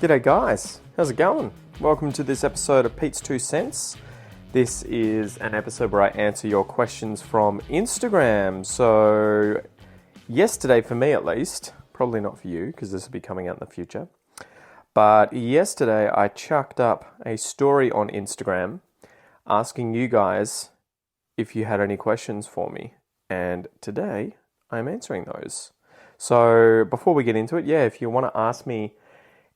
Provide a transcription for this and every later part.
G'day guys, how's it going? Welcome to this episode of Pete's 2 Cents. This is an episode where I answer your questions from Instagram. So yesterday, for me at least, probably not for you because this will be coming out in the future, but yesterday I chucked up a story on Instagram asking you guys if you had any questions for me, and today I'm answering those. So before we get into it, if you want to ask me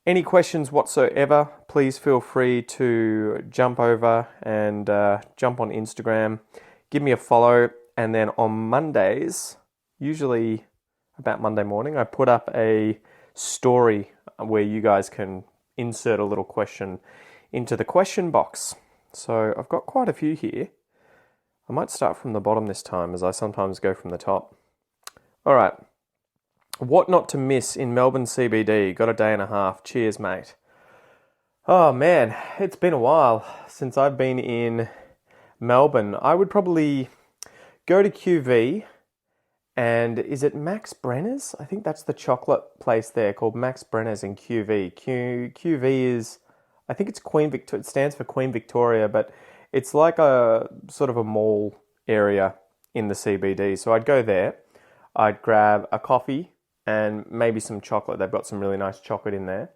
any questions whatsoever, please feel free to jump over and jump on Instagram, give me a follow, and then on Mondays, usually about Monday morning, I put up a story where you guys can insert a little question into the question box. So I've got quite a few here. I might start from the bottom this time, as I sometimes go from the top. All right. What not to miss in Melbourne CBD? Got a day and a half. Cheers, mate. Oh man, it's been a while since I've been in Melbourne. I would probably go to QV, and is it Max Brenner's? I think that's the chocolate place there called Max Brenner's in QV. QV is, I think it's Queen Victoria. It stands for Queen Victoria, but it's like a sort of a mall area in the CBD. So I'd go there. I'd grab a coffee and maybe some chocolate. They've got some really nice chocolate in there.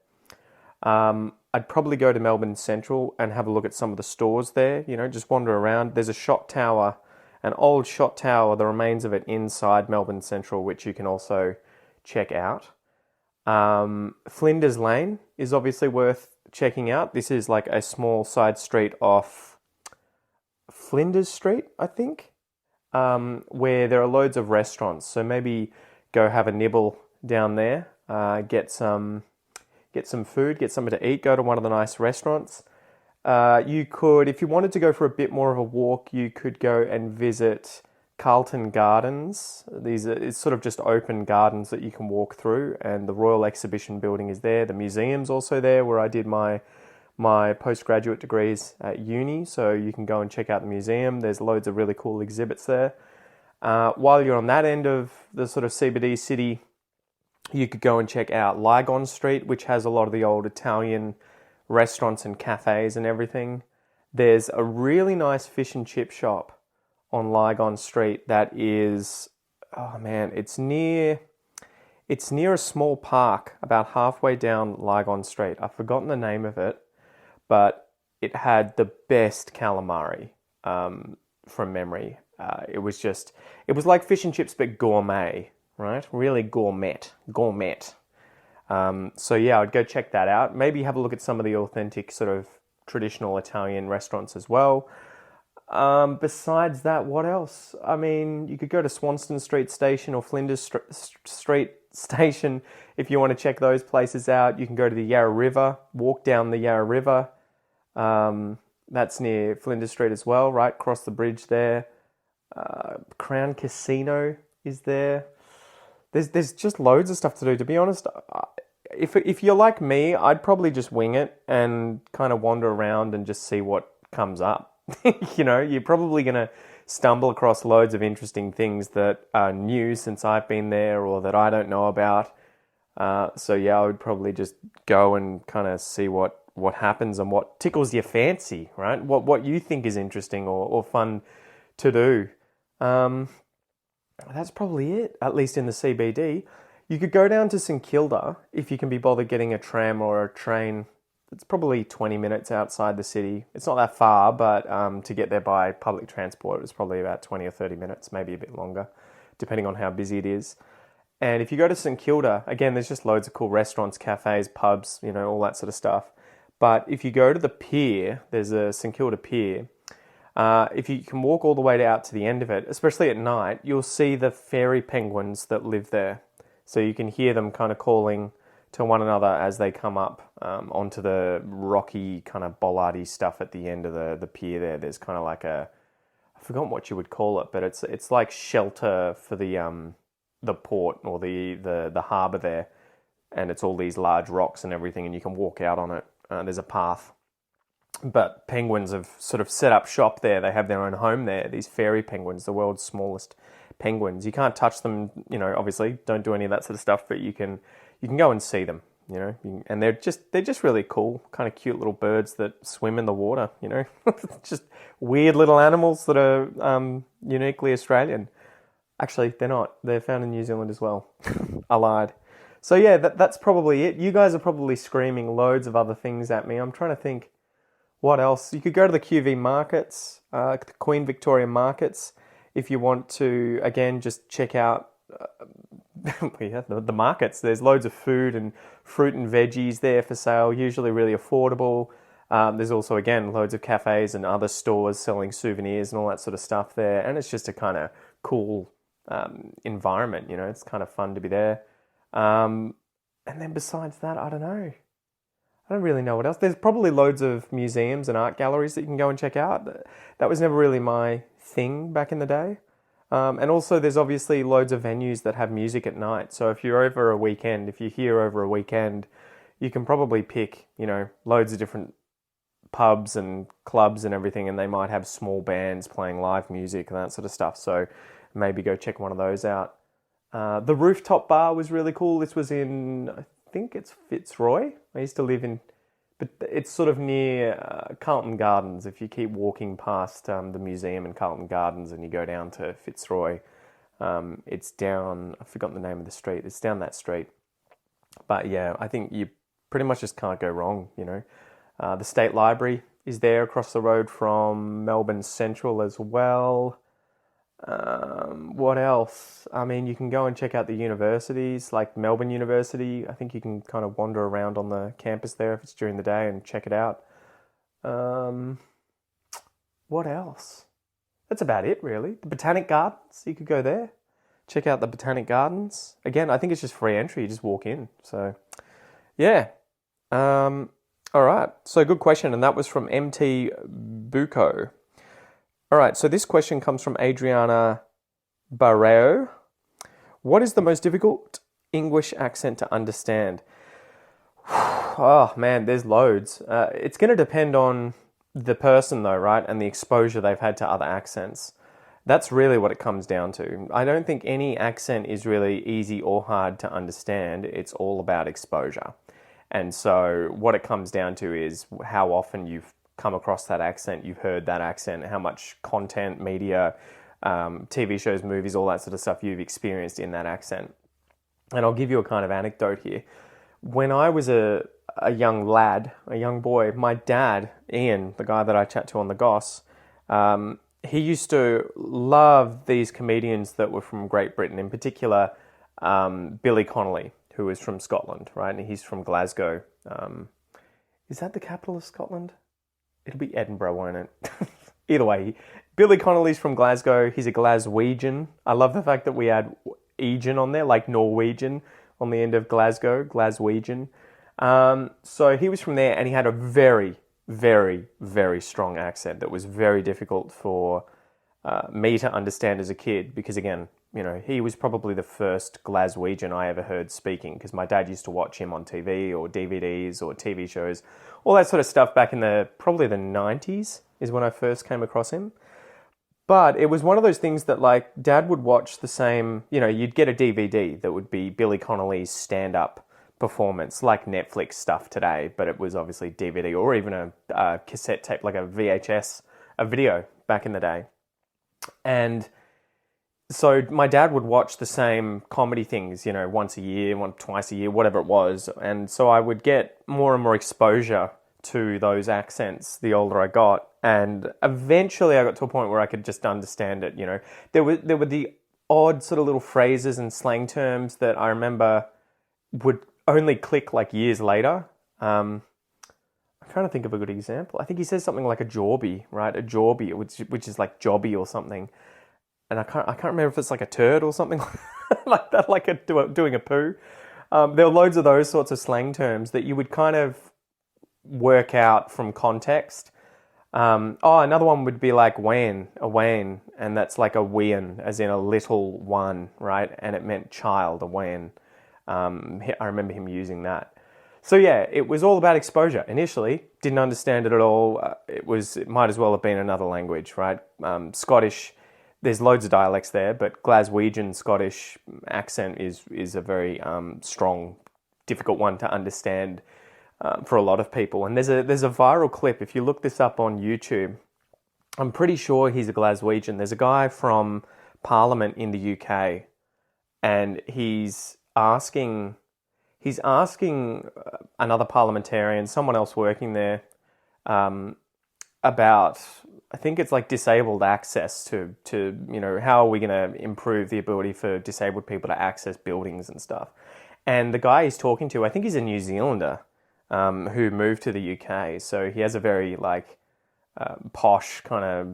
I'd probably go to Melbourne Central and have a look at some of the stores there, just wander around. There's a shot tower, an old shot tower, the remains of it inside Melbourne Central, which you can also check out. Flinders Lane is obviously worth checking out. This is like a small side street off Flinders Street, I think, where there are loads of restaurants. So maybe go have a nibble down there, get some food, get something to eat, go to one of the nice restaurants. You could, if you wanted to go for a bit more of a walk, you could go and visit Carlton Gardens. It's sort of just open gardens that you can walk through, and the Royal Exhibition Building is there. The museum's also there, where I did my postgraduate degrees at uni, so you can go and check out the museum. There's loads of really cool exhibits there. While you're on that end of the sort of CBD city, you could go and check out Lygon Street, which has a lot of the old Italian restaurants and cafes and everything. There's a really nice fish and chip shop on Lygon Street that is, it's near a small park about halfway down Lygon Street. I've forgotten the name of it, but it had the best calamari from memory. It was like fish and chips, but gourmet, right? Really gourmet. I'd go check that out. Maybe have a look at some of the authentic sort of traditional Italian restaurants as well. Besides that, what else? I mean, you could go to Swanston Street Station or Flinders Street Station if you want to check those places out. You can go to the Yarra River, walk down the Yarra River. That's near Flinders Street as well, right? Cross the bridge there. Crown Casino is there. There's just loads of stuff to do. To be honest, if you're like me, I'd probably just wing it and kind of wander around and just see what comes up. You're probably going to stumble across loads of interesting things that are new since I've been there or that I don't know about. I would probably just go and kind of see what happens and what tickles your fancy, right? What you think is interesting or fun to do. That's probably it, at least in the CBD. You could go down to St Kilda if you can be bothered getting a tram or a train. It's probably 20 minutes outside the city. It's not that far, but to get there by public transport, it's probably about 20 or 30 minutes, maybe a bit longer, depending on how busy it is. And if you go to St Kilda, again, there's just loads of cool restaurants, cafes, pubs, all that sort of stuff. But if you go to the pier, there's a St Kilda pier. If you can walk all the way out to the end of it, especially at night, you'll see the fairy penguins that live there. So you can hear them kind of calling to one another as they come up onto the rocky kind of bollardy stuff at the end of the pier there. There's kind of like I forgot what you would call it, but it's like shelter for the port or the harbour there. And it's all these large rocks and everything, and you can walk out on it. There's a path. But penguins have sort of set up shop there. They have their own home there. These fairy penguins, the world's smallest penguins. You can't touch them, obviously. Don't do any of that sort of stuff, but you can go and see them. and they're just really cool, kind of cute little birds that swim in the water, just weird little animals that are uniquely Australian. Actually, they're not. They're found in New Zealand as well. I lied. So yeah, that's probably it. You guys are probably screaming loads of other things at me. I'm trying to think what else. You could go to the QV markets, the Queen Victoria markets, if you want to, again, just check out the markets. There's loads of food and fruit and veggies there for sale, usually really affordable. There's also, again, loads of cafes and other stores selling souvenirs and all that sort of stuff there. And it's just a kind of cool environment, it's kind of fun to be there. And then besides that, I don't know. I don't really know what else. There's probably loads of museums and art galleries that you can go and check out. That was never really my thing back in the day. And also there's obviously loads of venues that have music at night. So if you're here over a weekend, you can probably pick, loads of different pubs and clubs and everything, and they might have small bands playing live music and that sort of stuff. So maybe go check one of those out. The rooftop bar was really cool. This was in, I think it's Fitzroy. I used to live in, but it's sort of near Carlton Gardens. If you keep walking past the museum in Carlton Gardens and you go down to Fitzroy, it's down, I've forgotten the name of the street. It's down that street. But yeah, I think you pretty much just can't go wrong, The State Library is there across the road from Melbourne Central as well. What else? I mean, you can go and check out the universities, like Melbourne University. I think you can kind of wander around on the campus there if it's during the day and check it out. What else? That's about it, really. The Botanic Gardens, you could go there. Check out the Botanic Gardens. Again, I think it's just free entry. You just walk in. So, yeah. All right. So, good question. And that was from MT Buko. All right, so this question comes from Adriana Barreo. What is the most difficult English accent to understand? Oh, man, there's loads. It's going to depend on the person, though, right? And the exposure they've had to other accents. That's really what it comes down to. I don't think any accent is really easy or hard to understand. It's all about exposure. And so what it comes down to is how often you've come across that accent, you've heard that accent, how much content, media, TV shows, movies, all that sort of stuff you've experienced in that accent. And I'll give you a kind of anecdote here. When I was a young lad, a young boy, my dad, Ian, the guy that I chat to on the Goss, he used to love these comedians that were from Great Britain, in particular Billy Connolly, who was from Scotland, right? And he's from Glasgow. Is that the capital of Scotland? It'll be Edinburgh, won't it? Either way, Billy Connolly's from Glasgow. He's a Glaswegian. I love the fact that we add Egan on there, like Norwegian, on the end of Glasgow, Glaswegian. So he was from there, and he had a very, very, very strong accent that was very difficult for me to understand as a kid, because again, he was probably the first Glaswegian I ever heard speaking, because my dad used to watch him on TV or DVDs or TV shows, all that sort of stuff back in probably the 90s is when I first came across him. But it was one of those things that, like, Dad would watch the same, you'd get a DVD that would be Billy Connolly's stand-up performance, like Netflix stuff today, but it was obviously DVD or even a cassette tape, like a VHS, a video back in the day. And so my dad would watch the same comedy things, once a year, twice a year, whatever it was. And so I would get more and more exposure to those accents the older I got. And eventually I got to a point where I could just understand it, There were the odd sort of little phrases and slang terms that I remember would only click like years later. I'm trying to think of a good example. I think he says something like a jawby, right? A jawby, which is like jobby or something. And I can't remember if it's like a turd or something like that, like doing a poo. There were loads of those sorts of slang terms that you would kind of work out from context. Another one would be like wan, a wan, and that's like a wean, as in a little one, right? And it meant child, a wan. I remember him using that. So yeah, it was all about exposure. Initially, didn't understand it at all. It might as well have been another language, right? Scottish. There's loads of dialects there, but Glaswegian Scottish accent is a very strong difficult one to understand for a lot of people. And there's a viral clip. If you look this up on YouTube, I'm pretty sure he's a Glaswegian. There's a guy from Parliament in the UK, and he's asking another parliamentarian, someone else working there, about, I think it's like disabled access to how are we going to improve the ability for disabled people to access buildings and stuff. And the guy he's talking to, I think he's a New Zealander who moved to the UK, so he has a very posh kind of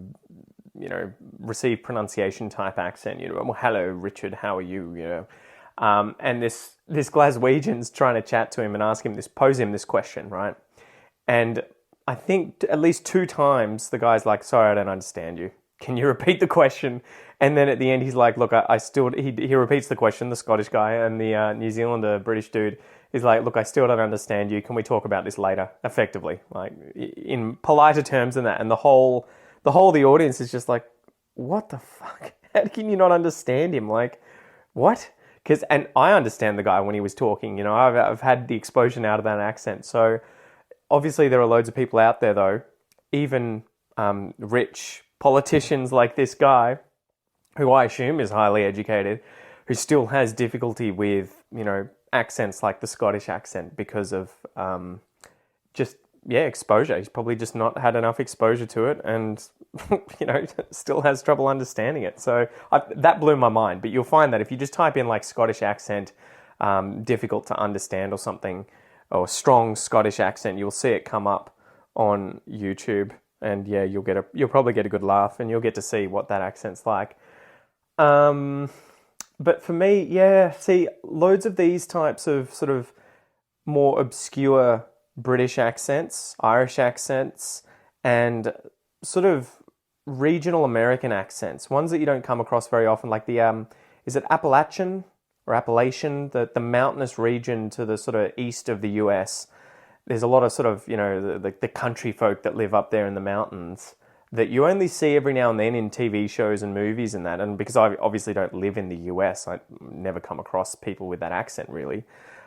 received pronunciation type accent. Well, hello Richard, how are you? And this Glaswegian's trying to chat to him and pose him this question, right? And I think at least 2 times the guy's like, sorry, I don't understand you. Can you repeat the question? And then at the end he's like, look, he repeats the question, the Scottish guy, and the New Zealander, British dude, is like, look, I still don't understand you. Can we talk about this later? Effectively, like in politer terms than that. And the whole the audience is just like, what the fuck? How can you not understand him? Like, what? And I understand the guy when he was talking. I've had the exposure now to that accent. So obviously there are loads of people out there, though, even rich politicians like this guy, who I assume is highly educated, who still has difficulty with, accents like the Scottish accent because of exposure. He's probably just not had enough exposure to it and, still has trouble understanding it. So that blew my mind. But you'll find that if you just type in like Scottish accent, difficult to understand or something, or strong Scottish accent, you'll see it come up on YouTube. And yeah, you'll probably get a good laugh and you'll get to see what that accent's like. But for me, loads of these types of sort of more obscure British accents, Irish accents, and sort of regional American accents, ones that you don't come across very often, like the, is it Appalachian or Appalachian, the mountainous region to the sort of east of the US. There's a lot of sort of, the country folk that live up there in the mountains that you only see every now and then in TV shows and movies and that. And because I obviously don't live in the US, I never come across people with that accent really.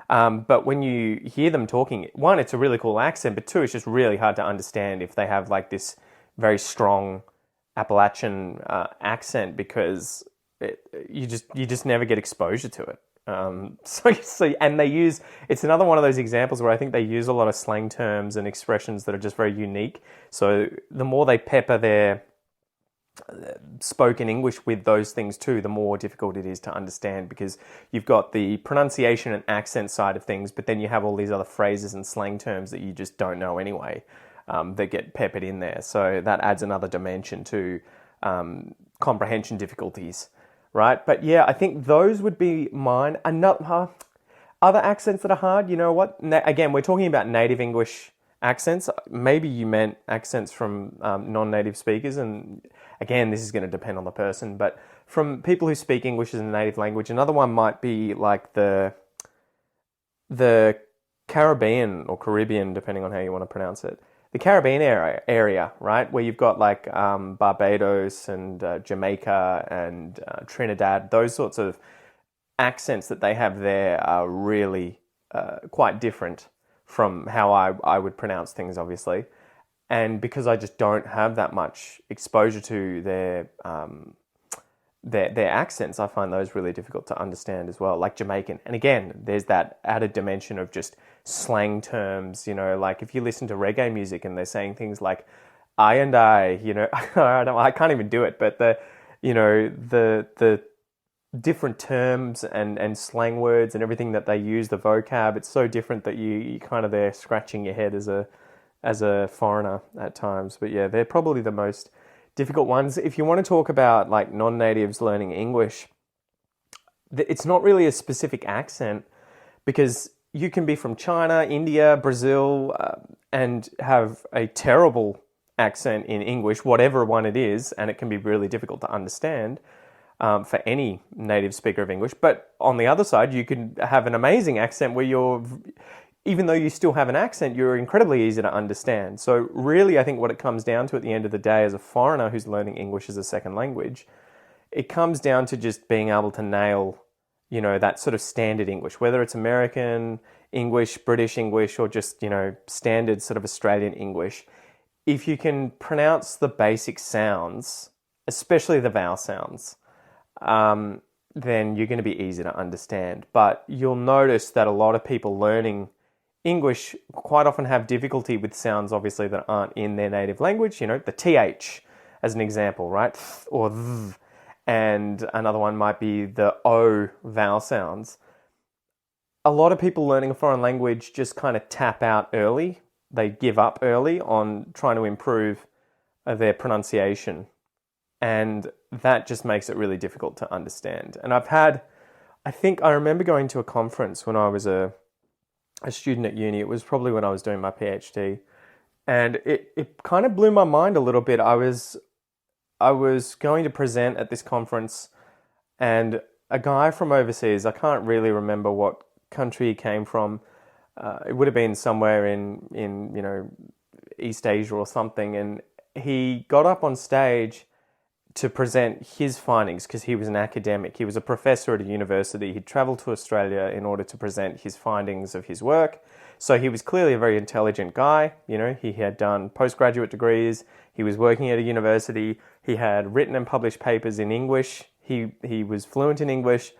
But when you hear them talking, one, it's a really cool accent, but two, it's just really hard to understand if they have like this very strong Appalachian accent, because you just never get exposure to it. And it's another one of those examples where I think they use a lot of slang terms and expressions that are just very unique. So the more they pepper their spoken English with those things too, the more difficult it is to understand, because you've got the pronunciation and accent side of things, but then you have all these other phrases and slang terms that you just don't know anyway, that get peppered in there. So that adds another dimension to comprehension difficulties. Right, but yeah, I think those would be mine. Other accents that are hard, you know what? Again, we're talking about native English accents. Maybe you meant accents from non-native speakers, and again, this is going to depend on the person. But from people who speak English as a native language, another one might be like the Caribbean or Caribbean, depending on how you want to pronounce it. The Caribbean area, right, where you've got like Barbados and Jamaica and Trinidad, those sorts of accents that they have there are really quite different from how I would pronounce things, obviously. And because I just don't have that much exposure to their accents, I find those really difficult to understand as well, like Jamaican. And again, there's that added dimension of just slang terms, like if you listen to reggae music and they're saying things like I and I, I can't even do it, but the different terms and slang words and everything that they use, the vocab, it's so different that you kind of there scratching your head as a foreigner at times. But yeah, they're probably the most difficult ones. If you want to talk about like non-natives learning English, it's not really a specific accent, because you can be from China, India, Brazil, and have a terrible accent in English, whatever one it is, and it can be really difficult to understand for any native speaker of English. But on the other side, you can have an amazing accent where even though you still have an accent, you're incredibly easy to understand. So really, I think what it comes down to at the end of the day, as a foreigner who's learning English as a second language, it comes down to just being able to nail, that sort of standard English, whether it's American, English, British English, or just, standard sort of Australian English, if you can pronounce the basic sounds, especially the vowel sounds, then you're going to be easy to understand. But you'll notice that a lot of people learning English quite often have difficulty with sounds, obviously, that aren't in their native language. The TH, as an example, right? Or th. And another one might be the O vowel sounds. A lot of people learning a foreign language just kind of tap out early. They give up early on trying to improve their pronunciation. And that just makes it really difficult to understand. And I remember going to a conference when I was a student at uni. It was probably when I was doing my PhD. And it kind of blew my mind a little bit. I was going to present at this conference, and a guy from overseas, I can't really remember what country he came from. It would have been somewhere in East Asia or something. And he got up on stage to present his findings because he was an academic. He was a professor at a university. He'd traveled to Australia in order to present his findings of his work. So he was clearly a very intelligent guy. He had done postgraduate degrees. He was working at a university. He had written and published papers in English. He was fluent in English.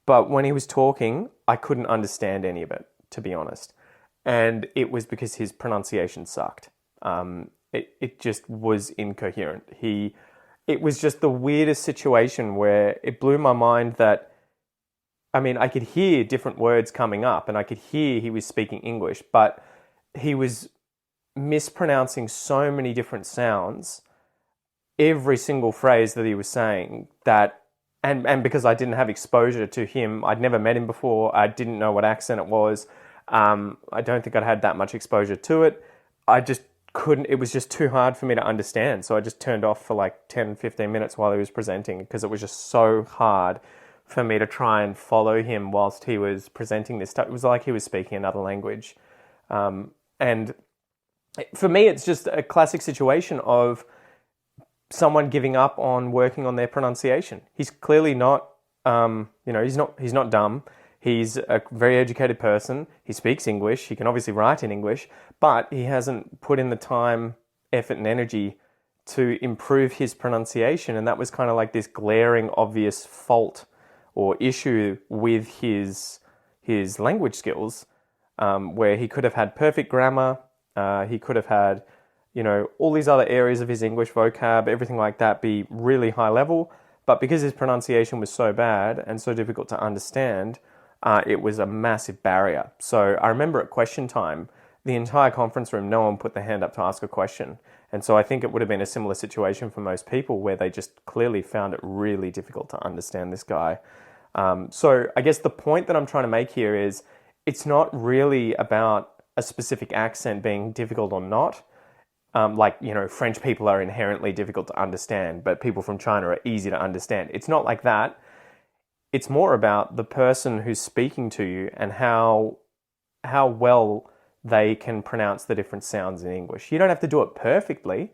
But when he was talking, I couldn't understand any of it, to be honest. And it was because his pronunciation sucked. It just was incoherent. It was just the weirdest situation where it blew my mind that, I could hear different words coming up and I could hear he was speaking English, but he was mispronouncing so many different sounds, every single phrase that he was saying, that, and because I didn't have exposure to him, I'd never met him before, I didn't know what accent it was, I don't think I'd had that much exposure to it, I just couldn't, it was just too hard for me to understand. So I just turned off for like 10, 15 minutes while he was presenting because it was just so hard for me to try and follow him whilst he was presenting this stuff. It was like he was speaking another language. And for me, it's just a classic situation of someone giving up on working on their pronunciation. He's clearly not, he's not dumb. He's a very educated person. He speaks English. He can obviously write in English, but he hasn't put in the time, effort, and energy to improve his pronunciation. And that was kind of like this glaring, obvious fault or issue with his language skills, where he could have had perfect grammar. He could have had, all these other areas of his English vocab, everything like that be really high level. But because his pronunciation was so bad and so difficult to understand, it was a massive barrier. So I remember at question time, the entire conference room, no one put their hand up to ask a question. And so I think it would have been a similar situation for most people where they just clearly found it really difficult to understand this guy. So I guess the point that I'm trying to make here is it's not really about a specific accent being difficult or not. French people are inherently difficult to understand, but people from China are easy to understand. It's not like that. It's more about the person who's speaking to you and how well they can pronounce the different sounds in English. You don't have to do it perfectly,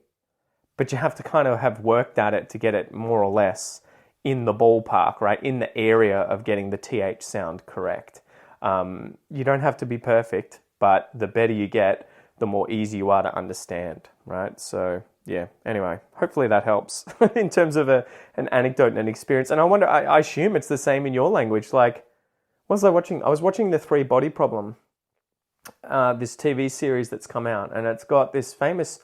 but you have to kind of have worked at it to get it more or less in the ballpark, right? In the area of getting the TH sound correct. You don't have to be perfect, but the better you get, the more easy you are to understand, right? So yeah, anyway, hopefully that helps in terms of an anecdote and an experience. And I wonder, I assume it's the same in your language. Like, what was I watching? I was watching The Three Body Problem, this TV series that's come out, and it's got this famous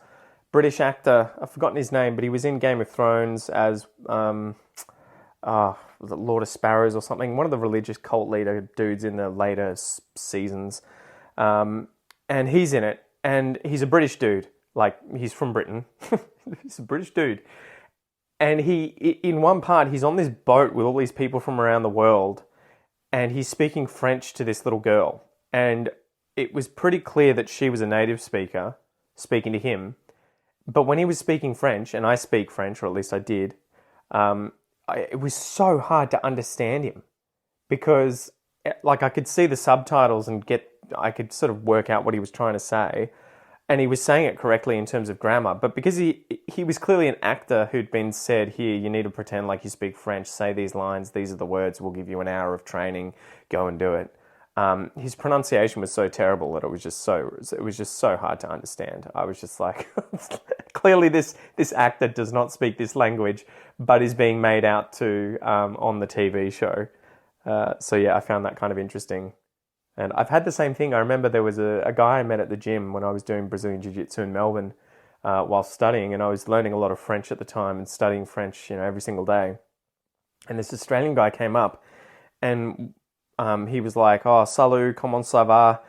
British actor, I've forgotten his name, but he was in Game of Thrones as was it Lord of Sparrows or something, one of the religious cult leader dudes in the later seasons. And he's in it, and he's a British dude. Like, he's from Britain. He's a British dude. And in one part, he's on this boat with all these people from around the world, and he's speaking French to this little girl. And it was pretty clear that she was a native speaker, speaking to him. But when he was speaking French, and I speak French, or at least I did, it was so hard to understand him. Because, like, I could see the subtitles and I could sort of work out what he was trying to say. And he was saying it correctly in terms of grammar, but because he was clearly an actor who'd been said, here, you need to pretend like you speak French, say these lines, these are the words, we'll give you an hour of training, go and do it. his pronunciation was so terrible that it was just so hard to understand. I was just like, clearly this actor does not speak this language, but is being made out to on the TV show. So yeah, I found that kind of interesting. And I've had the same thing. I remember there was a guy I met at the gym when I was doing Brazilian Jiu-Jitsu in Melbourne while studying, and I was learning a lot of French at the time and studying French, every single day. And this Australian guy came up, and he was like, "Oh, salut, comment ça va?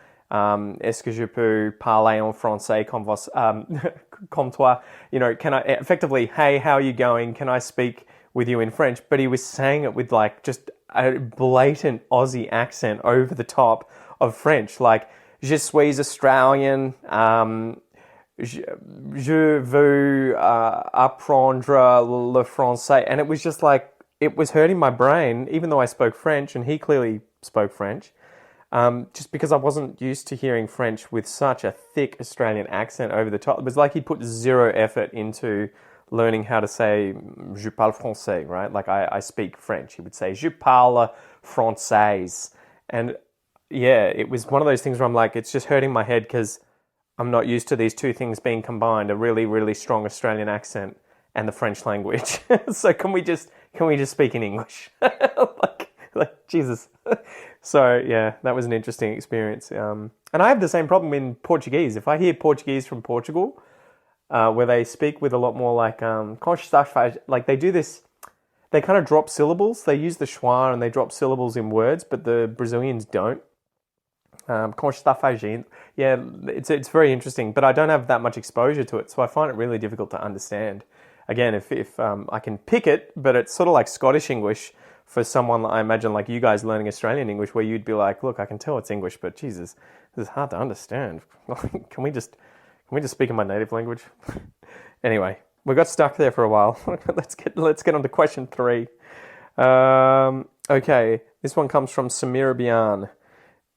Est-ce que je peux parler en français comme toi? Can I effectively, hey, how are you going? Can I speak with you in French?" But he was saying it with like just a blatant Aussie accent over the top of French, like "Je suis Australian. Je veux apprendre le français," and it was just like it was hurting my brain, even though I spoke French, and he clearly spoke French. Just because I wasn't used to hearing French with such a thick Australian accent over the top. It was like he'd put zero effort into learning how to say "je parle français," right? Like I speak French. He would say "je parle français." And yeah, it was one of those things where I'm like, it's just hurting my head because I'm not used to these two things being combined, a really, really strong Australian accent and the French language. So can we just speak in English? like Jesus. So yeah, that was an interesting experience. And I have the same problem in Portuguese. If I hear Portuguese from Portugal, where they speak with a lot more like like they do this, they kind of drop syllables. They use the schwa and they drop syllables in words, but the Brazilians don't. Yeah, it's very interesting, but I don't have that much exposure to it, so I find it really difficult to understand. Again, if I can pick it, but it's sort of like Scottish English for someone, I imagine, like you guys learning Australian English, where you'd be like, look, I can tell it's English, but Jesus, this is hard to understand. Can we just speak in my native language? Anyway, we got stuck there for a while. Let's get on to question 3. Okay, this one comes from Samira Bian.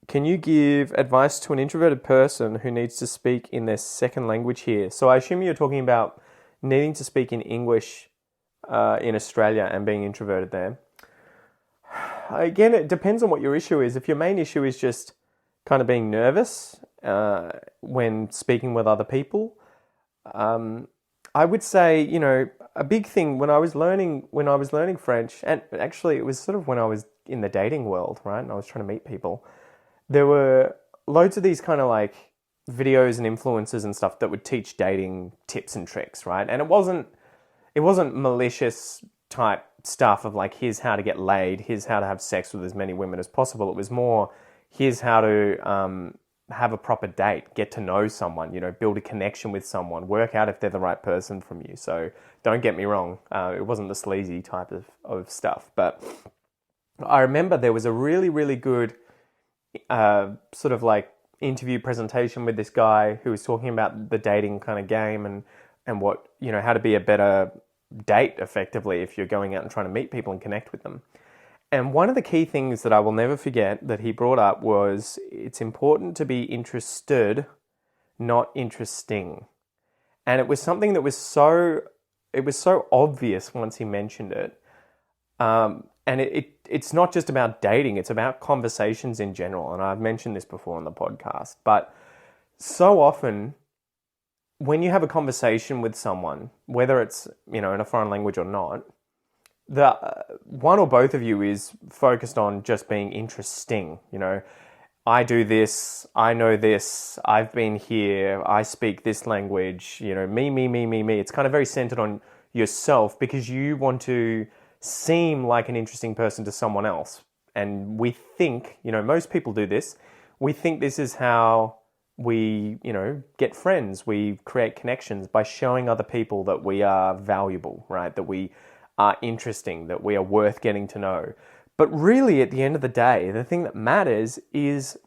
Can you give advice to an introverted person who needs to speak in their second language here? So I assume you're talking about needing to speak in English in Australia and being introverted there. Again, it depends on what your issue is. If your main issue is just kind of being nervous when speaking with other people, I would say, a big thing when I was learning French, and actually it was sort of when I was in the dating world, right? And I was trying to meet people. There were loads of these kind of like videos and influencers and stuff that would teach dating tips and tricks, right? And it wasn't malicious type stuff of like, here's how to get laid, here's how to have sex with as many women as possible. It was more, here's how to have a proper date, get to know someone, build a connection with someone, work out if they're the right person from you. So don't get me wrong, it wasn't the sleazy type of stuff. But I remember there was a really, really good sort of like interview presentation with this guy who was talking about the dating kind of game and what, how to be a better date effectively if you're going out and trying to meet people and connect with them. And one of the key things that I will never forget that he brought up was it's important to be interested, not interesting. And it was something that was so obvious once he mentioned it. And it's not just about dating, it's about conversations in general. And I've mentioned this before on the podcast, but so often when you have a conversation with someone, whether it's, in a foreign language or not, the one or both of you is focused on just being interesting. I do this, I know this, I've been here, I speak this language, me. It's kind of very centered on yourself because you want to seem like an interesting person to someone else. And we think, most people do this, we think this is how we, get friends. We create connections by showing other people that we are valuable, right? That we are interesting, that we are worth getting to know. But really, at the end of the day, the thing that matters is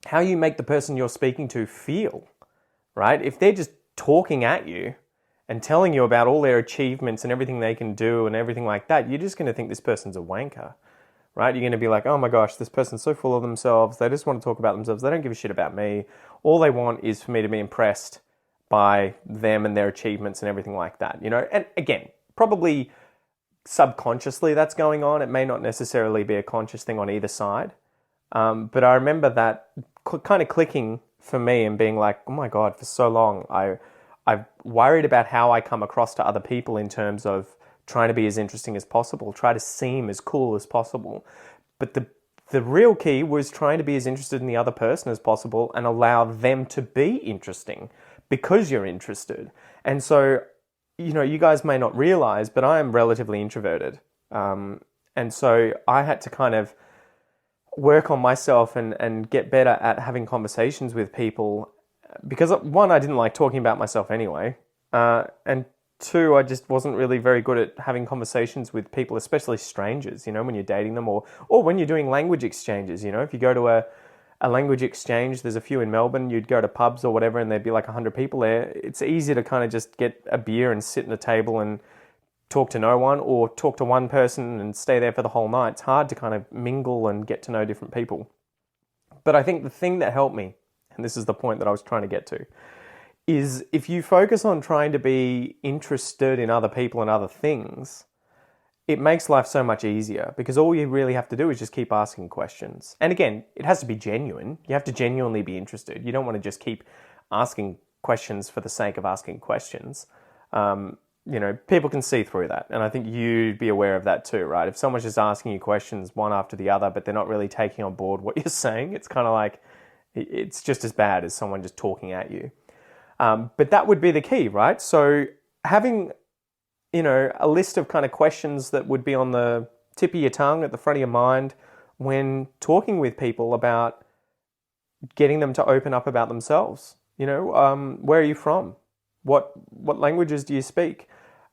how you make the person you're speaking to feel, right? If they're just talking at you and telling you about all their achievements and everything they can do and everything like that, you're just going to think this person's a wanker, right? You're going to be like, oh my gosh, this person's so full of themselves. They just want to talk about themselves. They don't give a shit about me. All they want is for me to be impressed by them and their achievements and everything like that, And again, probably subconsciously that's going on. It may not necessarily be a conscious thing on either side. But I remember that kind of clicking for me and being like, oh my God, for so long, I've worried about how I come across to other people in terms of trying to be as interesting as possible, try to seem as cool as possible. But the real key was trying to be as interested in the other person as possible and allow them to be interesting because you're interested. And so, you guys may not realize, but I am relatively introverted. And so I had to kind of work on myself and get better at having conversations with people because, one, I didn't like talking about myself anyway. And two, I just wasn't really very good at having conversations with people, especially strangers, when you're dating them or when you're doing language exchanges. If you go to a language exchange, there's a few in Melbourne, you'd go to pubs or whatever and there'd be like 100 people there. It's easy to kind of just get a beer and sit at a table and talk to no one or talk to one person and stay there for the whole night. It's hard to kind of mingle and get to know different people. But I think the thing that helped me, and this is the point that I was trying to get to, is if you focus on trying to be interested in other people and other things, it makes life so much easier because all you really have to do is just keep asking questions. And again, it has to be genuine. You have to genuinely be interested. You don't want to just keep asking questions for the sake of asking questions. People can see through that. And I think you'd be aware of that too, right? If someone's just asking you questions one after the other, but they're not really taking on board what you're saying, it's kind of like, it's just as bad as someone just talking at you. But that would be the key, right? So having, a list of kind of questions that would be on the tip of your tongue, at the front of your mind, when talking with people about getting them to open up about themselves. Where are you from? What languages do you speak?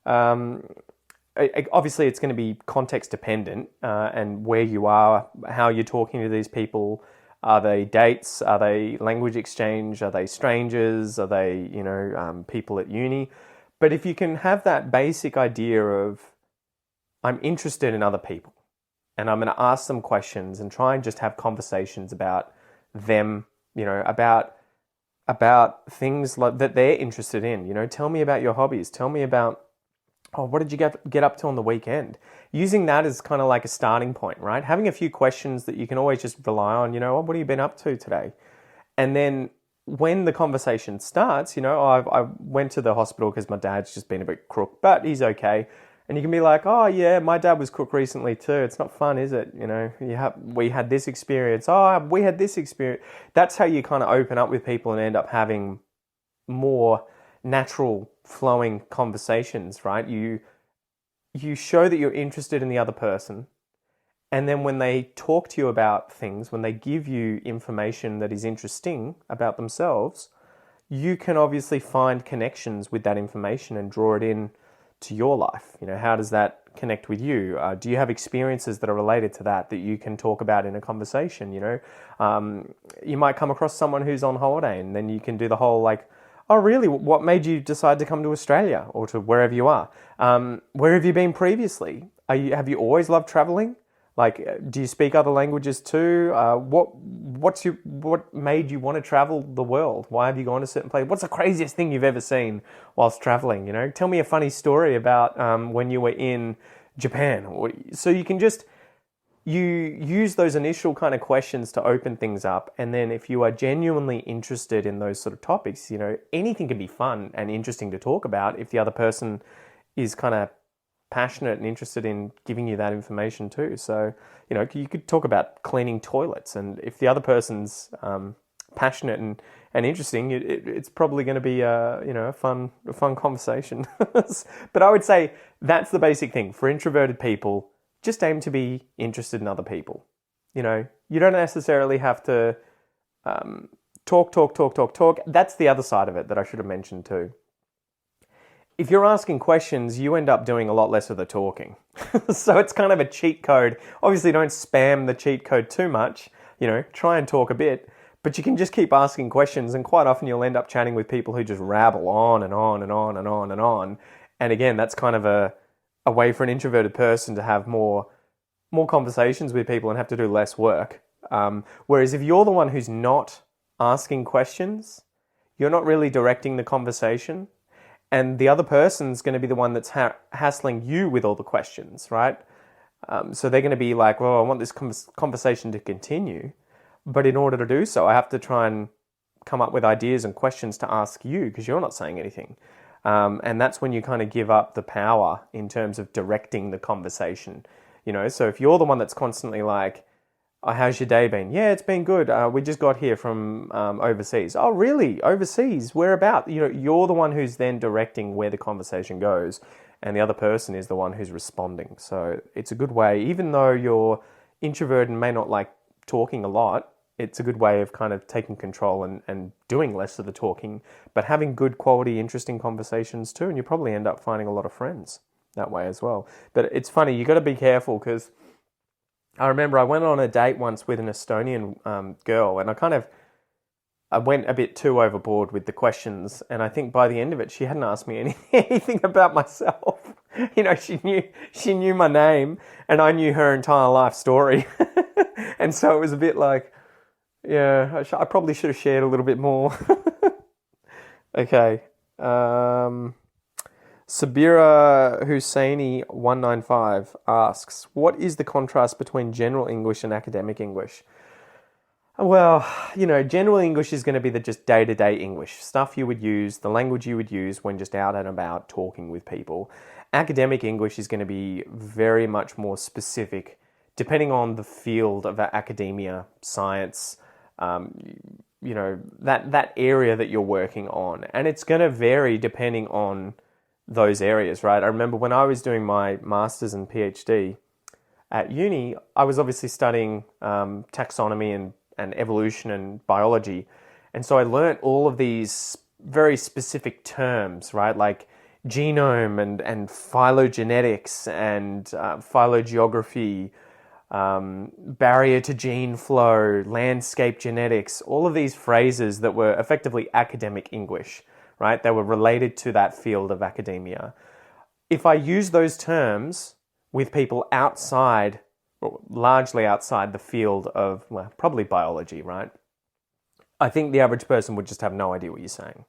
Obviously, it's going to be context dependent, and where you are, how you're talking to these people. Are they dates? Are they language exchange? Are they strangers? Are they, people at uni? But if you can have that basic idea of, I'm interested in other people and I'm going to ask them questions and try and just have conversations about them, about things like that they're interested in. Tell me about your hobbies. Tell me about, what did you get up to on the weekend? Using that as kind of like a starting point, right? Having a few questions that you can always just rely on, what have you been up to today? And then when the conversation starts, I went to the hospital because my dad's just been a bit crook, but he's okay. And you can be like, oh yeah, my dad was crook recently too. It's not fun, is it? We had this experience. Oh, we had this experience. That's how you kind of open up with people and end up having more natural flowing conversations, right? You show that you're interested in the other person. And then when they talk to you about things, when they give you information that is interesting about themselves, you can obviously find connections with that information and draw it in to your life. How does that connect with you? Do you have experiences that are related to that you can talk about in a conversation? You might come across someone who's on holiday and then you can do the whole like, oh really, what made you decide to come to Australia or to wherever you are? Where have you been previously? Have you always loved traveling? Like, do you speak other languages too? What made you want to travel the world? Why have you gone to certain places? What's the craziest thing you've ever seen whilst traveling? Tell me a funny story about when you were in Japan. So you can just, you use those initial kind of questions to open things up. And then if you are genuinely interested in those sort of topics, anything can be fun and interesting to talk about if the other person is kind of passionate and interested in giving you that information too. So, you could talk about cleaning toilets, and if the other person's passionate and interesting, it's probably going to be a fun conversation. But I would say that's the basic thing for introverted people. Just aim to be interested in other people. You don't necessarily have to talk. That's the other side of it that I should have mentioned too. If you're asking questions, you end up doing a lot less of the talking. So it's kind of a cheat code. Obviously, don't spam the cheat code too much. Try and talk a bit. But you can just keep asking questions, and quite often you'll end up chatting with people who just rabble on and on and on and on and on. And again, that's kind of a way for an introverted person to have more conversations with people and have to do less work. Whereas if you're the one who's not asking questions, you're not really directing the conversation. And the other person's going to be the one that's hassling you with all the questions, right? So they're going to be like, well, I want this conversation to continue. But in order to do so, I have to try and come up with ideas and questions to ask you because you're not saying anything. And that's when you kind of give up the power in terms of directing the conversation. So if you're the one that's constantly like, oh, how's your day been? Yeah, it's been good. We just got here from overseas. Oh, really? Overseas? Whereabout? You're the one who's then directing where the conversation goes, and the other person is the one who's responding. So it's a good way, even though you're introverted and may not like talking a lot, it's a good way of kind of taking control and doing less of the talking, but having good quality, interesting conversations too, and you probably end up finding a lot of friends that way as well. But it's funny, you got to be careful because I remember I went on a date once with an Estonian girl, and I went a bit too overboard with the questions, and I think by the end of it, she hadn't asked me anything about myself. She knew my name, and I knew her entire life story, and so it was a bit like, yeah, I probably should have shared a little bit more. Okay. Sabira Husseini 195 asks, what is the contrast between general English and academic English? Well, general English is going to be the just day-to-day English, stuff you would use, the language you would use when just out and about talking with people. Academic English is going to be very much more specific, depending on the field of academia, science, that area that you're working on. And it's going to vary depending on those areas, right? I remember when I was doing my master's and PhD at uni, I was obviously studying taxonomy and evolution and biology. And so I learnt all of these very specific terms, right? Like genome and phylogenetics and phylogeography, barrier to gene flow, landscape genetics, all of these phrases that were effectively academic English, right? They were related to that field of academia. If I use those terms with people outside, or largely outside the field of, well, probably biology, right? I think the average person would just have no idea what you're saying.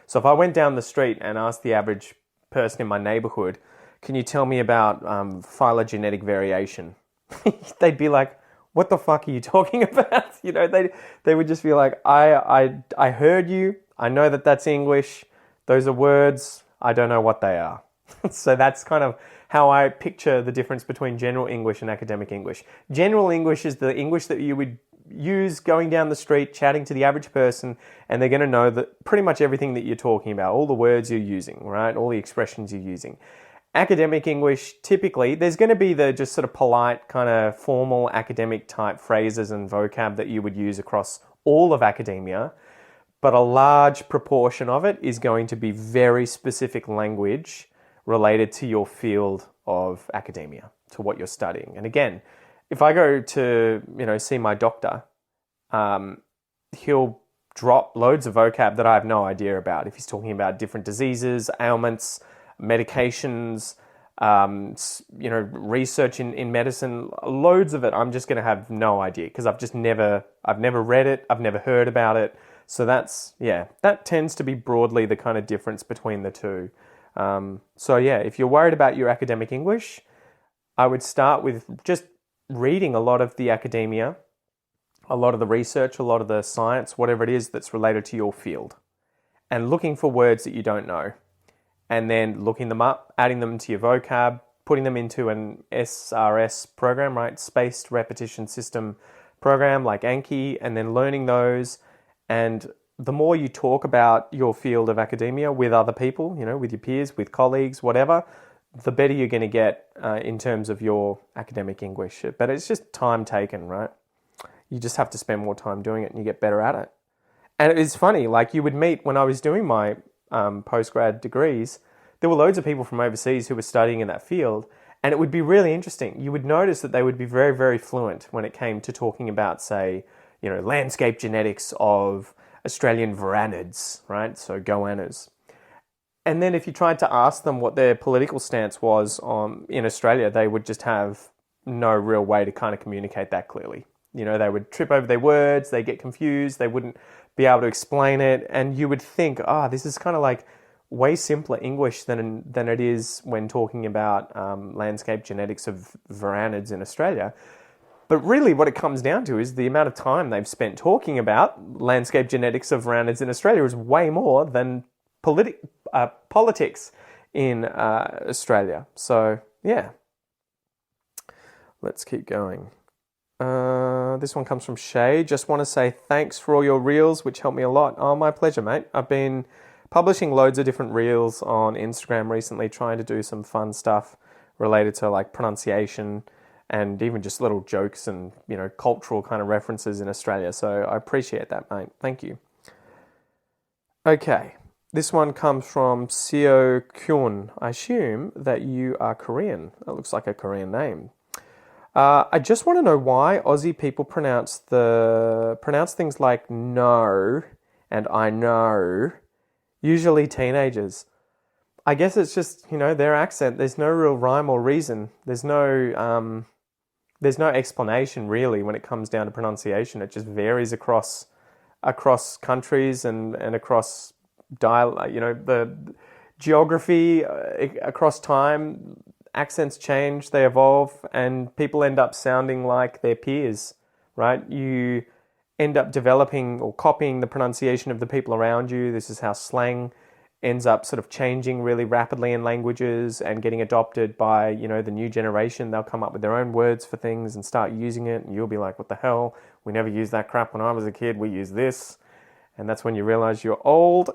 So if I went down the street and asked the average person in my neighborhood, can you tell me about phylogenetic variation? They'd be like, what the fuck are you talking about? They would just be like, I heard you. I know that that's English. Those are words. I don't know what they are. So that's kind of how I picture the difference between general English and academic English. General English is the English that you would use going down the street, chatting to the average person, and they're going to know that pretty much everything that you're talking about, all the words you're using, right? All the expressions you're using. Academic English, typically, there's going to be the just sort of polite, kind of formal academic type phrases and vocab that you would use across all of academia, but a large proportion of it is going to be very specific language related to your field of academia, to what you're studying. And again, if I go to, see my doctor, he'll drop loads of vocab that I have no idea about. If he's talking about different diseases, ailments, medications, research in medicine, loads of it, I'm just going to have no idea because I've never read it, I've never heard about it. So that tends to be broadly the kind of difference between the two. If you're worried about your academic English, I would start with just reading a lot of the academia, a lot of the research, a lot of the science, whatever it is that's related to your field, and looking for words that you don't know, and then looking them up, adding them to your vocab, putting them into an SRS program, right? Spaced Repetition System program like Anki, and then learning those. And the more you talk about your field of academia with other people, with your peers, with colleagues, whatever, the better you're going to get in terms of your academic English. But it's just time taken, right? You just have to spend more time doing it and you get better at it. And it is funny, like you would meet when I was doing my postgrad degrees, there were loads of people from overseas who were studying in that field, and it would be really interesting. You would notice that they would be very, very fluent when it came to talking about, say, landscape genetics of Australian varanids, right? So goannas. And then if you tried to ask them what their political stance was in Australia, they would just have no real way to kind of communicate that clearly. They would trip over their words, they get confused, they wouldn't be able to explain it, and you would think, this is kind of like way simpler English than it is when talking about landscape genetics of varanids in Australia. But really what it comes down to is the amount of time they've spent talking about landscape genetics of roundheads in Australia is way more than politics in Australia. So, yeah. Let's keep going. This one comes from Shay. Just want to say thanks for all your reels, which helped me a lot. Oh, my pleasure, mate. I've been publishing loads of different reels on Instagram recently, trying to do some fun stuff related to like pronunciation and even just little jokes and, cultural kind of references in Australia. So I appreciate that, mate. Thank you. Okay. This one comes from Seo Kyun. I assume that you are Korean. That looks like a Korean name. I just want to know why Aussie people pronounce things like no and I know, usually teenagers. I guess it's just, their accent. There's no real rhyme or reason. There's no explanation really when it comes down to pronunciation. It just varies across countries and across the geography, across time. Accents change, they evolve, and people end up sounding like their peers, right? You end up developing or copying the pronunciation of the people around you. This is how slang ends up sort of changing really rapidly in languages and getting adopted by, the new generation. They'll come up with their own words for things and start using it, and you'll be like, what the hell? We never used that crap when I was a kid. We use this. And that's when you realize you're old.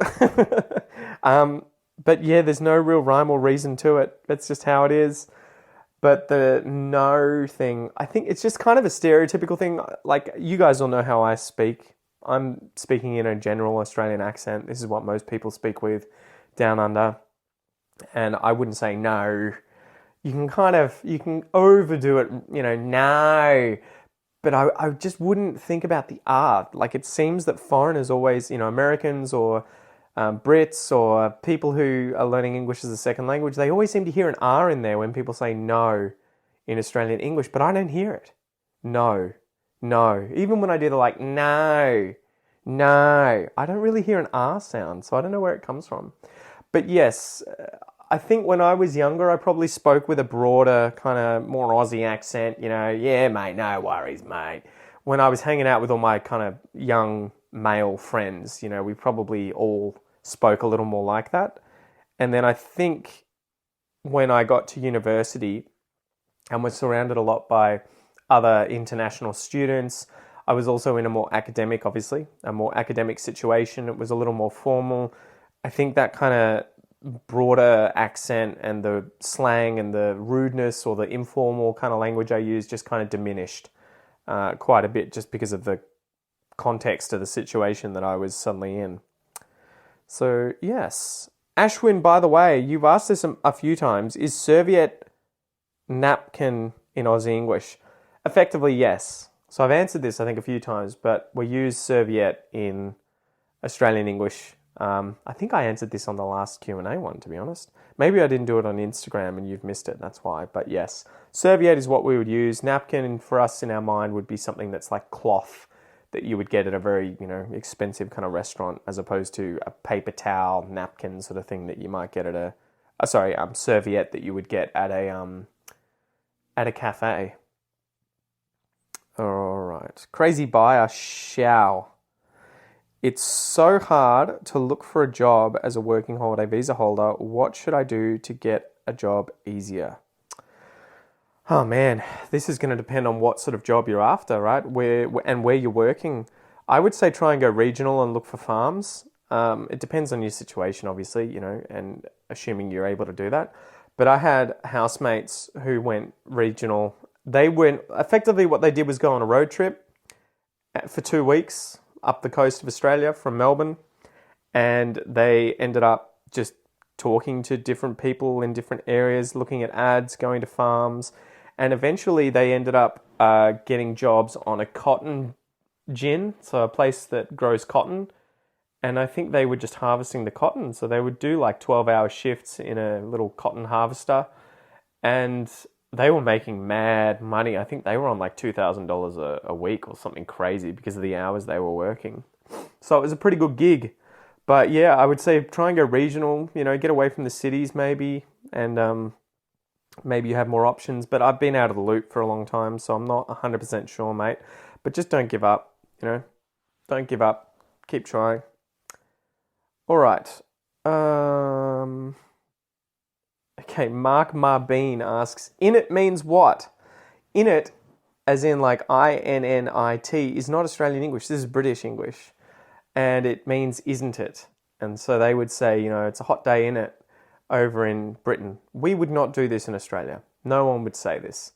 But yeah, there's no real rhyme or reason to it. That's just how it is. But the no thing, I think it's just kind of a stereotypical thing. Like, you guys all know how I speak. I'm speaking in a general Australian accent. This is what most people speak with down under. And I wouldn't say no. You can overdo it, no. But I just wouldn't think about the R. Like, it seems that foreigners always, Americans or Brits or people who are learning English as a second language, they always seem to hear an R in there when people say no in Australian English, but I don't hear it. No. Even when I do the like, no, I don't really hear an R sound, so I don't know where it comes from. But yes, I think when I was younger, I probably spoke with a broader, kind of more Aussie accent, yeah, mate, no worries, mate. When I was hanging out with all my kind of young male friends, we probably all spoke a little more like that. And then I think when I got to university and was surrounded a lot by other international students, I was also in a more academic situation. It was a little more formal. I think that kind of broader accent and the slang and the rudeness or the informal kind of language I used just kind of diminished quite a bit just because of the context of the situation that I was suddenly in. So, yes. Ashwin, by the way, you've asked this a few times. Is serviette napkin in Aussie English? Effectively, yes. So I've answered this, I think, a few times, but we use serviette in Australian English. I think I answered this on the last Q&A one, to be honest. Maybe I didn't do it on Instagram and you've missed it, that's why. But yes, serviette is what we would use. Napkin, for us in our mind, would be something that's like cloth that you would get at a very, expensive kind of restaurant, as opposed to a paper towel, napkin sort of thing that you might get at serviette that you would get at a cafe. All right. Crazy buyer, Xiao. It's so hard to look for a job as a working holiday visa holder. What should I do to get a job easier? Oh man, this is going to depend on what sort of job you're after, right? Where you're working. I would say try and go regional and look for farms. It depends on your situation, obviously, and assuming you're able to do that. But I had housemates who went regional. Effectively what they did was go on a road trip for 2 weeks up the coast of Australia from Melbourne, and they ended up just talking to different people in different areas, looking at ads, going to farms, and eventually they ended up getting jobs on a cotton gin, so a place that grows cotton, and I think they were just harvesting the cotton, so they would do like 12-hour shifts in a little cotton harvester, and they were making mad money. I think they were on like $2,000 a week or something crazy because of the hours they were working. So it was a pretty good gig. But yeah, I would say try and go regional, get away from the cities maybe, and maybe you have more options, but I've been out of the loop for a long time, so I'm not 100% sure, mate. But just don't give up, Don't give up. Keep trying. All right. Okay, Mark Marbeen asks, in it means what? In it, as in like INNIT, is not Australian English. This is British English. And it means isn't it? And so they would say, it's a hot day in it over in Britain. We would not do this in Australia. No one would say this.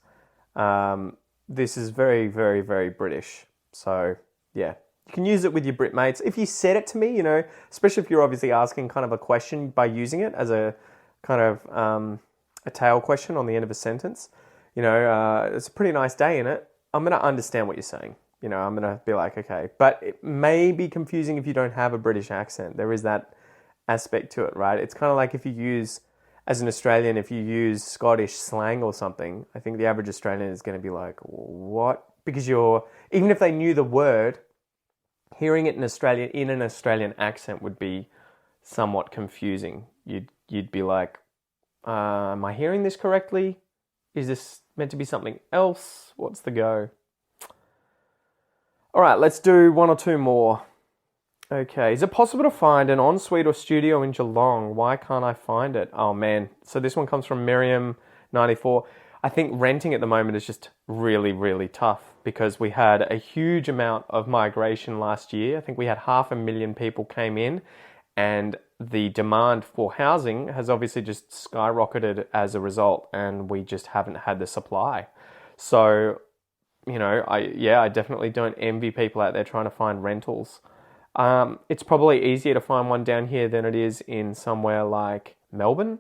This is very, very, very British. So, yeah. You can use it with your Brit mates. If you said it to me, especially if you're obviously asking kind of a question by using it as a kind of a tail question on the end of a sentence, it's a pretty nice day in it. I'm going to understand what you're saying. I'm going to be like, okay. But it may be confusing if you don't have a British accent. There is that aspect to it, right? It's kind of like if you use, as an Australian, if you use Scottish slang or something, I think the average Australian is going to be like, what? Because even if they knew the word, hearing it in an Australian accent would be somewhat confusing. You'd be like, am I hearing this correctly? Is this meant to be something else? What's the go? All right, let's do one or two more. Okay, is it possible to find an ensuite or studio in Geelong? Why can't I find it? Oh man, so this one comes from Miriam94. I think renting at the moment is just really, really tough because we had a huge amount of migration last year. I think we had 500,000 people came in, and the demand for housing has obviously just skyrocketed as a result, and we just haven't had the supply. So, I definitely don't envy people out there trying to find rentals. It's probably easier to find one down here than it is in somewhere like Melbourne.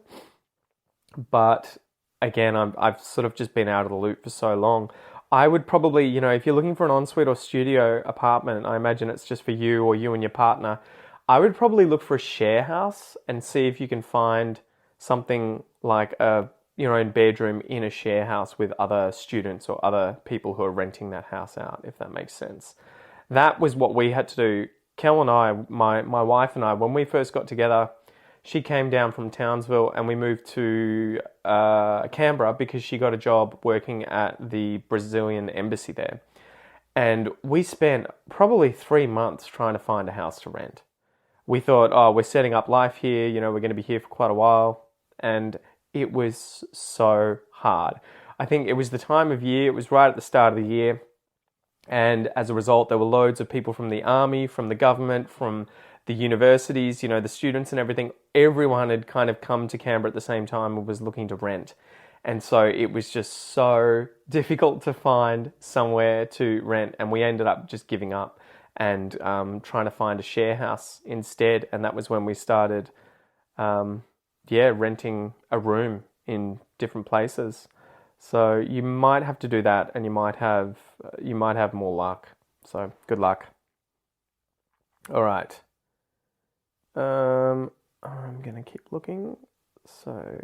But again, I've sort of just been out of the loop for so long. I would probably, if you're looking for an ensuite or studio apartment, I imagine it's just for you or you and your partner, I would probably look for a share house and see if you can find something like your own bedroom in a share house with other students or other people who are renting that house out, if that makes sense. That was what we had to do. Kel and I, my wife and I, when we first got together, she came down from Townsville and we moved to Canberra because she got a job working at the Brazilian embassy there. And we spent probably 3 months trying to find a house to rent. We thought, we're setting up life here, we're going to be here for quite a while. And it was so hard. I think it was the time of year, it was right at the start of the year. And as a result, there were loads of people from the army, from the government, from the universities, the students and everything. Everyone had kind of come to Canberra at the same time and was looking to rent. And so it was just so difficult to find somewhere to rent. And we ended up just giving up and trying to find a share house instead. And that was when we started, renting a room in different places. So you might have to do that, and you might have more luck. So good luck. All right. I'm gonna keep looking. So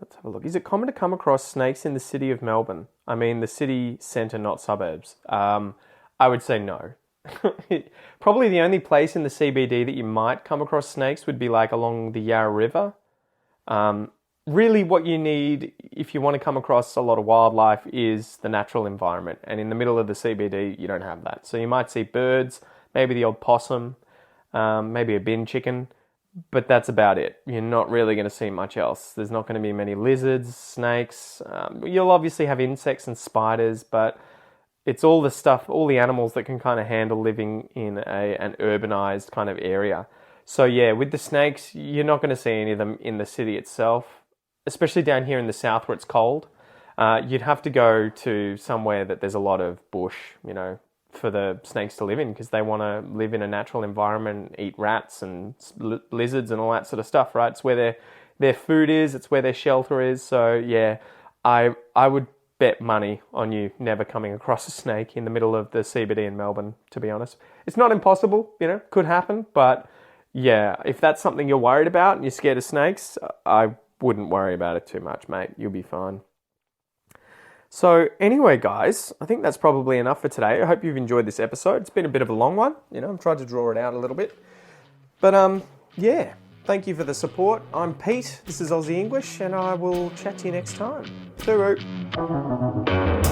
let's have a look. Is it common to come across snakes in the city of Melbourne? I mean, the city centre, not suburbs. I would say no. Probably the only place in the CBD that you might come across snakes would be like along the Yarra River. Really what you need if you want to come across a lot of wildlife is the natural environment. And in the middle of the CBD, you don't have that. So you might see birds, maybe the odd possum, maybe a bin chicken, but that's about it. You're not really going to see much else. There's not going to be many lizards, snakes. You'll obviously have insects and spiders, but it's all the stuff, all the animals that can kind of handle living in an urbanized kind of area. So yeah, with the snakes, you're not going to see any of them in the city itself. Especially down here in the south where it's cold, you'd have to go to somewhere that there's a lot of bush, for the snakes to live in, because they want to live in a natural environment, eat rats and lizards and all that sort of stuff, right? It's where their food is, it's where their shelter is. So yeah, I would bet money on you never coming across a snake in the middle of the CBD in Melbourne, to be honest. It's not impossible, could happen, but yeah, if that's something you're worried about and you're scared of snakes, I wouldn't worry about it too much, mate. You'll be fine. So anyway, guys, I think that's probably enough for today. I hope you've enjoyed this episode. It's been a bit of a long one. I've tried to draw it out a little bit. But yeah, Thank you for the support. I'm Pete, this is Aussie English, and I will chat to you next time. Tooroo.